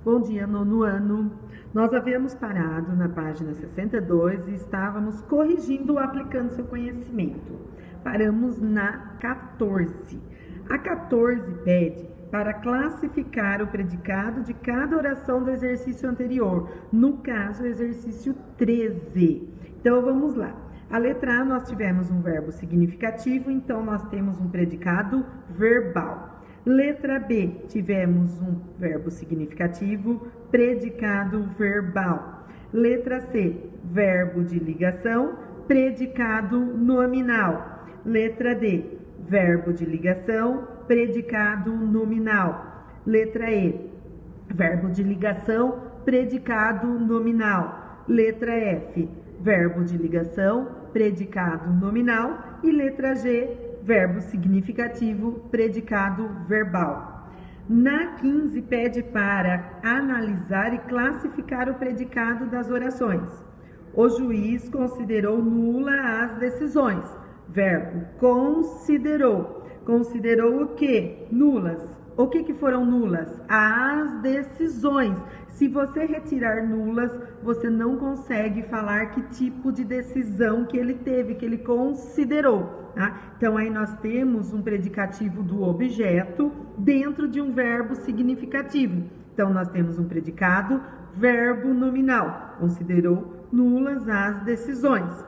Bom dia, nono ano. Nós havíamos parado na página 62 e estávamos corrigindo ou aplicando seu conhecimento. Paramos na 14. A 14 pede para classificar o predicado de cada oração do exercício anterior, no caso, o exercício 13. Então, vamos lá. A letra A, nós tivemos um verbo significativo, então nós temos um predicado verbal. Letra B, tivemos um verbo significativo, predicado verbal. Letra C, verbo de ligação, predicado nominal. Letra D, verbo de ligação, predicado nominal. Letra E, verbo de ligação, predicado nominal. Letra F, verbo de ligação, predicado nominal. E letra G, verbo significativo, predicado verbal. Na 15, pede para analisar e classificar o predicado das orações. O juiz considerou nula as decisões. Verbo considerou. Considerou o quê? Nulas. O que foram nulas? As decisões. Se você retirar nulas, você não consegue falar que tipo de decisão que ele teve, que ele considerou. Tá? Então, aí nós temos um predicativo do objeto dentro de um verbo significativo. Então, nós temos um predicado, verbo nominal. Considerou nulas as decisões.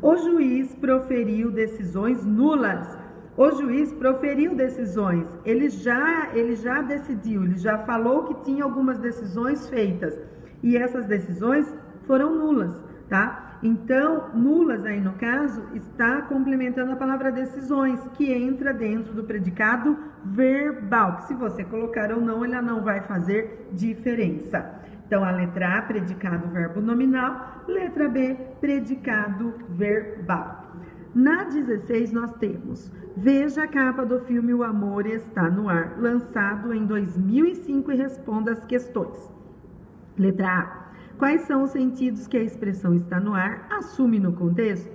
O juiz proferiu decisões nulas. O juiz proferiu decisões, ele já decidiu, ele já falou que tinha algumas decisões feitas e essas decisões foram nulas, tá? Então, nulas aí no caso está complementando a palavra decisões, que entra dentro do predicado verbal, que se você colocar ou não, ela não vai fazer diferença. Então, a letra A, predicado verbo nominal, letra B, predicado verbal. Na 16, nós temos: veja a capa do filme O Amor Está no Ar, lançado em 2005 e responda as questões. Letra A. Quais são os sentidos que a expressão está no ar assume no contexto?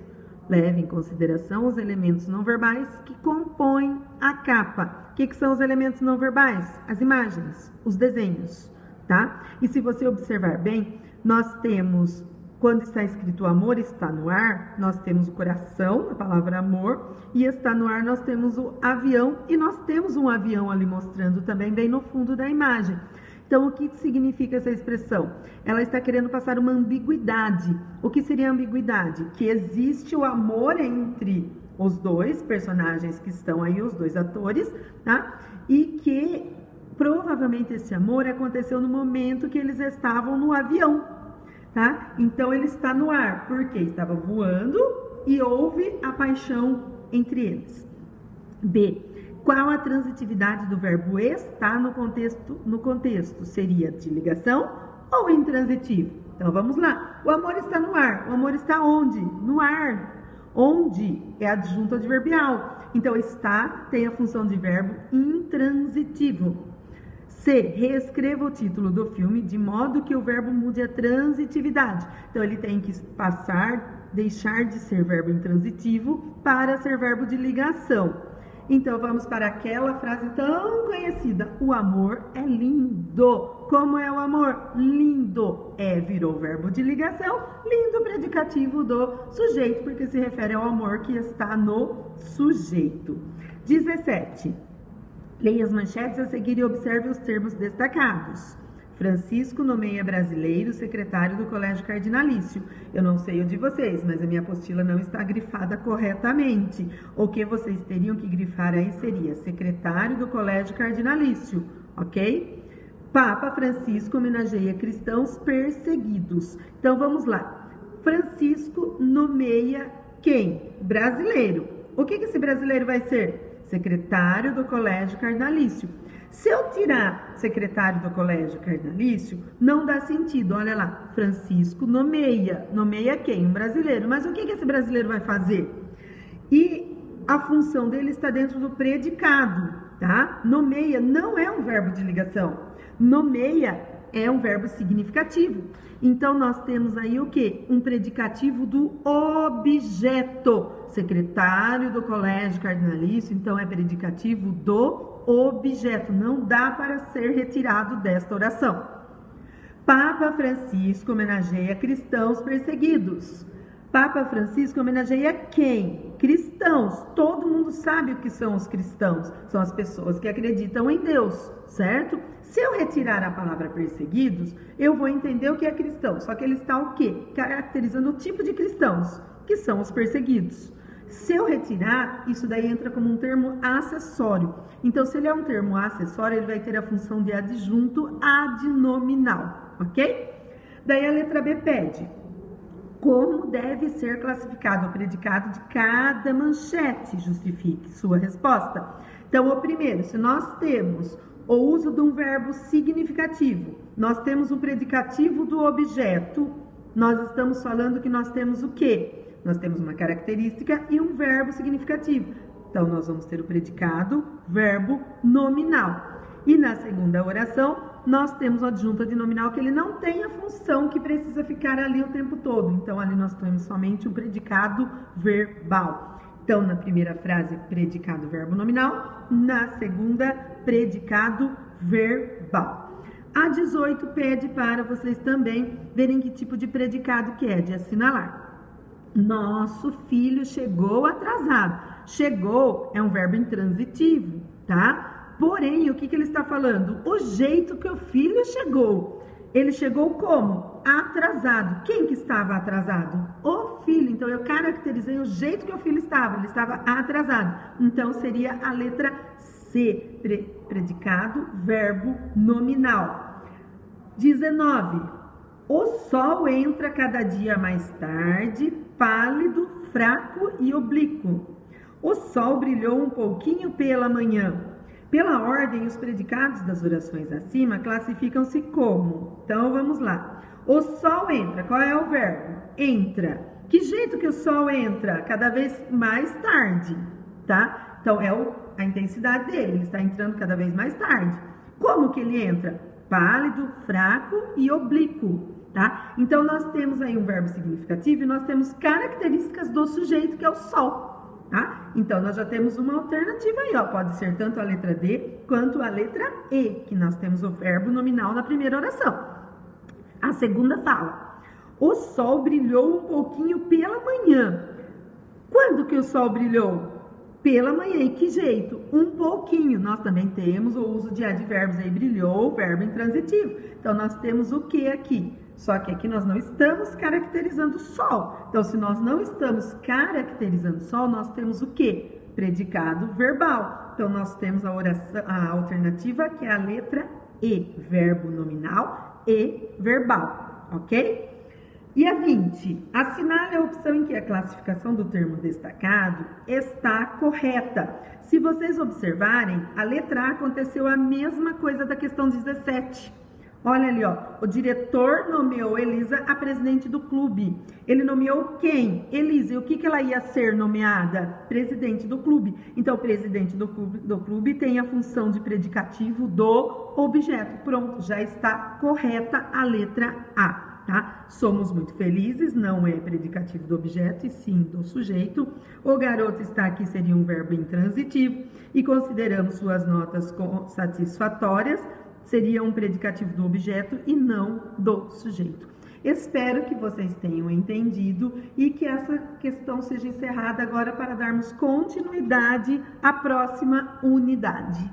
Leve em consideração os elementos não verbais que compõem a capa. O que são os elementos não verbais? As imagens, os desenhos, tá? E se você observar bem, nós temos... Quando está escrito amor está no ar, nós temos o coração, a palavra amor, e está no ar nós temos o avião, e nós temos um avião ali mostrando também bem no fundo da imagem. Então, o que significa essa expressão? Ela está querendo passar uma ambiguidade. O que seria ambiguidade? Que existe o amor entre os dois personagens que estão aí, os dois atores, tá? E que provavelmente esse amor aconteceu no momento que eles estavam no avião. Tá? Então, ele está no ar, porque estava voando e houve a paixão entre eles. B. Qual a transitividade do verbo estar no contexto? Seria de ligação ou intransitivo? Então, vamos lá. O amor está no ar. O amor está onde? No ar. Onde é adjunto adverbial. Então, está tem a função de verbo intransitivo. C. Reescreva o título do filme de modo que o verbo mude a transitividade. Então, ele tem que deixar de ser verbo intransitivo para ser verbo de ligação. Então, vamos para aquela frase tão conhecida. O amor é lindo. Como é o amor? Lindo. Virou verbo de ligação. Lindo, predicativo do sujeito, porque se refere ao amor que está no sujeito. 17. Leia as manchetes a seguir e observe os termos destacados. Francisco nomeia brasileiro secretário do Colégio Cardinalício. Eu não sei o de vocês, mas a minha apostila não está grifada corretamente. O que vocês teriam que grifar aí seria secretário do Colégio Cardinalício, ok? Papa Francisco homenageia cristãos perseguidos. Então, vamos lá. Francisco nomeia quem? Brasileiro. O que esse brasileiro vai ser? Secretário do Colégio Cardinalício. Se eu tirar secretário do Colégio Cardinalício, não dá sentido. Olha lá, Francisco nomeia. Nomeia quem? Um brasileiro. Mas o que esse brasileiro vai fazer? E a função dele está dentro do predicado, tá? Nomeia não é um verbo de ligação. Nomeia é um verbo significativo. Então, nós temos aí o quê? Um predicativo do objeto. Secretário do Colégio Cardinalício, então é predicativo do objeto. Não dá para ser retirado desta oração. Papa Francisco homenageia cristãos perseguidos. Papa Francisco homenageia quem? Cristãos. Todo mundo sabe o que são os cristãos. São as pessoas que acreditam em Deus, certo? Se eu retirar a palavra perseguidos, eu vou entender o que é cristão. Só que ele está o quê? Caracterizando o tipo de cristãos, que são os perseguidos. Se eu retirar, isso daí entra como um termo acessório. Então, se ele é um termo acessório, ele vai ter a função de adjunto adnominal, ok? Daí a letra B pede: como deve ser classificado o predicado de cada manchete? Justifique sua resposta. Então, o primeiro, se nós temos o uso de um verbo significativo, nós temos o predicativo do objeto, nós estamos falando que nós temos o quê? Nós temos uma característica e um verbo significativo. Então, nós vamos ter o predicado, verbo nominal. E na segunda oração, nós temos o adjunto adnominal, que ele não tem a função que precisa ficar ali o tempo todo. Então, ali nós temos somente o predicado verbal. Então, na primeira frase, predicado, verbo nominal. Na segunda, predicado verbal. A 18 pede para vocês também verem que tipo de predicado que é, de assinalar. Nosso filho chegou atrasado. Chegou é um verbo intransitivo, tá? Porém, o que ele está falando? O jeito que o filho chegou. Ele chegou como? Atrasado. Quem que estava atrasado? O filho. Então, eu caracterizei o jeito que o filho estava. Ele estava atrasado. Então, seria a letra C. Predicado, verbo nominal. 19. O sol entra cada dia mais tarde, pálido, fraco e oblíquo. O sol brilhou um pouquinho pela manhã. Pela ordem, os predicados das orações acima classificam-se como? Então, vamos lá. O sol entra. Qual é o verbo? Entra. Que jeito que o sol entra? Cada vez mais tarde, tá? Então, é a intensidade dele. Ele está entrando cada vez mais tarde. Como que ele entra? Pálido, fraco e oblíquo, tá? Então, nós temos aí um verbo significativo e nós temos características do sujeito, que é o sol, tá? Então, nós já temos uma alternativa aí, ó. Pode ser tanto a letra D quanto a letra E, que nós temos o verbo nominal na primeira oração. A segunda fala: o sol brilhou um pouquinho pela manhã. Quando que o sol brilhou? Pela manhã. E que jeito? Um pouquinho. Nós também temos o uso de advérbios aí, brilhou, verbo intransitivo. Então, nós temos o que aqui? Só que aqui nós não estamos caracterizando o sol. Então, se nós não estamos caracterizando o sol, nós temos o que? Predicado verbal. Então, nós temos a alternativa, que é a letra E, verbo nominal e verbal, ok? E a 20, assinale a opção em que a classificação do termo destacado está correta. Se vocês observarem, a letra A aconteceu a mesma coisa da questão 17. Olha ali, ó, o diretor nomeou Elisa a presidente do clube. Ele nomeou quem? Elisa. E o que ela ia ser nomeada? Presidente do clube. Então, o presidente do clube tem a função de predicativo do objeto. Pronto, já está correta a letra A. Tá? Somos muito felizes, não é predicativo do objeto, e sim do sujeito. O garoto está aqui, seria um verbo intransitivo, e consideramos suas notas satisfatórias, seria um predicativo do objeto e não do sujeito. Espero que vocês tenham entendido e que essa questão seja encerrada agora para darmos continuidade à próxima unidade.